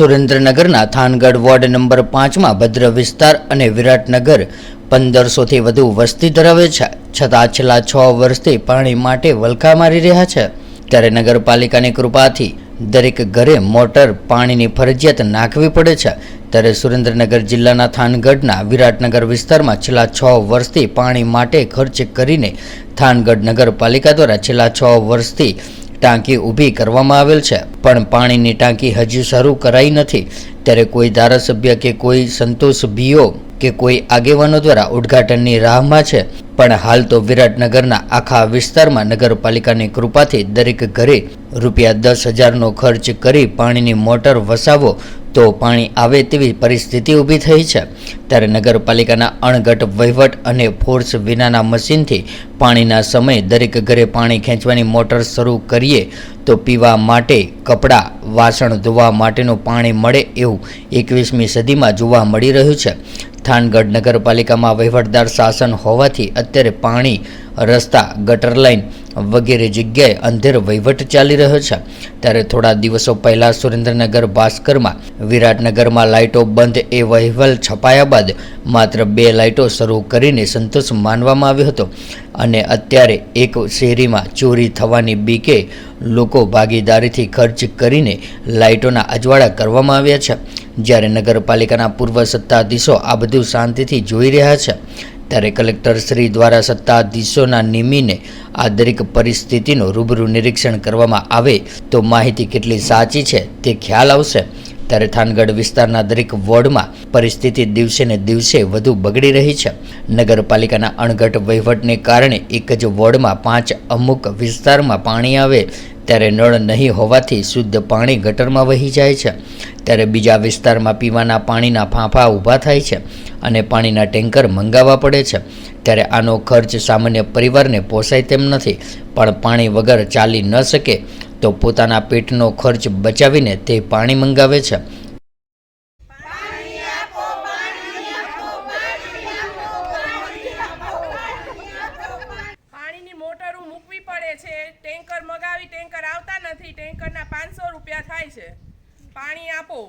સુરેન્દ્રનગરના Thangadh ward number 5માં ભદ્ર વિસ્તાર અને વિરાટનગર 1500થી વધુ વસ્તી ધરાવે છે, છતાં છેલ્લા 6 વર્ષથી પાણી માટે વલખા મારી રહ્યા છે। ત્યારે નગરપાલિકાની કૃપાથી દરેક ઘરે મોટર પાણીની ફરજિયાત નાખવી પડે છે। ત્યારે સુરેન્દ્રનગર જિલ્લાના થાનગઢના વિરાટનગર વિસ્તારમાં છેલ્લા 6 વર્ષથી પાણી માટે ખર્ચ કરીને થાનગઢ નગરપાલિકા દ્વારા છેલ્લા 6 વર્ષથી ટાંકી ઊભી કરવામાં આવેલ છે, પણ પાણીની ટાંકી હજી શરૂ કરાઈ નથી। ત્યારે કોઈ ધારાસભ્ય કે કોઈ સંતોષભીઓ કે કોઈ આગેવાનો દ્વારા ઉદ્ઘાટનની રાહમાં છે, પણ હાલ તો વિરાટનગરના આખા વિસ્તારમાં નગરપાલિકાની કૃપાથી દરેક ઘરે ₹10,000નો ખર્ચ કરી પાણીની મોટર વસાવો તો પાણી આવે તેવી પરિસ્થિતિ ઊભી થઈ છે। ત્યારે નગરપાલિકાના અણઘટ વહીવટ અને ફોર્સ વિનાના મશીનથી પાણીના સમયે દરેક ઘરે પાણી ખેંચવાની મોટર શરૂ કરીએ તો પીવા માટે, કપડાં, વાસણ ધોવા માટેનું પાણી મળે એવું 21મી સદીમાં જોવા મળી રહ્યું છે। થાનગઢ નગરપાલિકામાં વહીવટદાર શાસન હોવાથી અત્યારે પાણી, રસ્તા, ગટર લાઇન વગેરે જગ્યાએ અંધેર વહીવટ ચાલી રહ્યો છે। ત્યારે થોડા દિવસો પહેલા સુરેન્દ્રનગર ભાસ્કરમાં વિરાટનગરમાં લાઇટો બંધ એ અહેવાલ છપાયા બાદ માત્ર 2 લાઇટો શરૂ કરીને સંતોષ માનવામાં આવ્યો હતો, અને અત્યારે એક શેરીમાં ચોરી થવાની બીકે લોકો ભાગીદારીથી ખર્ચ કરીને લાઇટોના અજવાળા કરવામાં આવ્યા છે, જ્યારે નગરપાલિકાના પૂર્વ સત્તાધીશો આ બધું શાંતિથી જોઈ રહ્યા છે। ત્યારે કલેક્ટર શ્રી દ્વારા સત્તાધીશોના નિમીને આ દરેક પરિસ્થિતિનું રૂબરૂ નિરીક્ષણ કરવામાં આવે તો માહિતી કેટલી સાચી છે તે ખ્યાલ આવશે। ત્યારે થાનગઢ વિસ્તારના દરેક વોર્ડમાં પરિસ્થિતિ દિવસે ને દિવસે વધુ બગડી રહી છે। નગરપાલિકાના અણઘટ વહીવટને કારણે એક જ વોર્ડમાં 5 અમુક વિસ્તારમાં પાણી આવે ત્યારે નળ નહીં હોવાથી શુદ્ધ પાણી ગટરમાં વહી જાય છે, ત્યારે બીજા વિસ્તારમાં પીવાના પાણીના ફાંફા ઊભા થાય છે અને પાણીના ટેન્કર મંગાવવા પડે છે। ત્યારે આનો ખર્ચ સામાન્ય પરિવારને પોસાય તેમ નથી, પણ પાણી વગર ચાલી ન શકે તો પોતાના પેટનો ખર્ચ બચાવીને તે પાણી મંગાવે છે। પાણીની મોટરો મૂકવી પડે છે, ટેન્કર મગાવી, ટેન્કર આવતા નથી, ટેન્કરના ₹500 થાય છે। પાણી આપો।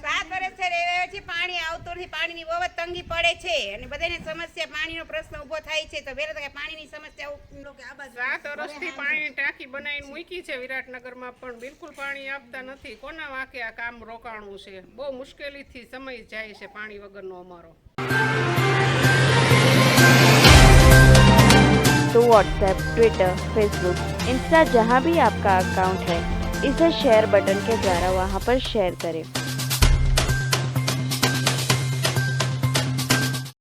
7 વર્ષથી રહ્યા છીએ, પાણી આવતું નથી, પાણીની બહુ જ તંગી પડે છે અને બધાને સમસ્યા, પાણીનો પ્રશ્ન ઊભો થાય છે, તો વેરે તો પાણીની સમસ્યા 7 વર્ષથી પાણીની ટાંકી બનાવીને મૂકી છે વિરાટનગરમાં, પણ બિલકુલ પાણી આપતા નથી। કોના વાંકે આ કામ રોકાણું છે? બહુ મુશ્કેલીથી સમય જાય છે પાણી વગરનો અમારો। तो व्हाट्सएप, ट्विटर, फेसबुक, इंस्टा जहाँ भी आपका अकाउंट है, इसे शेयर बटन के द्वारा वहाँ पर शेयर करें।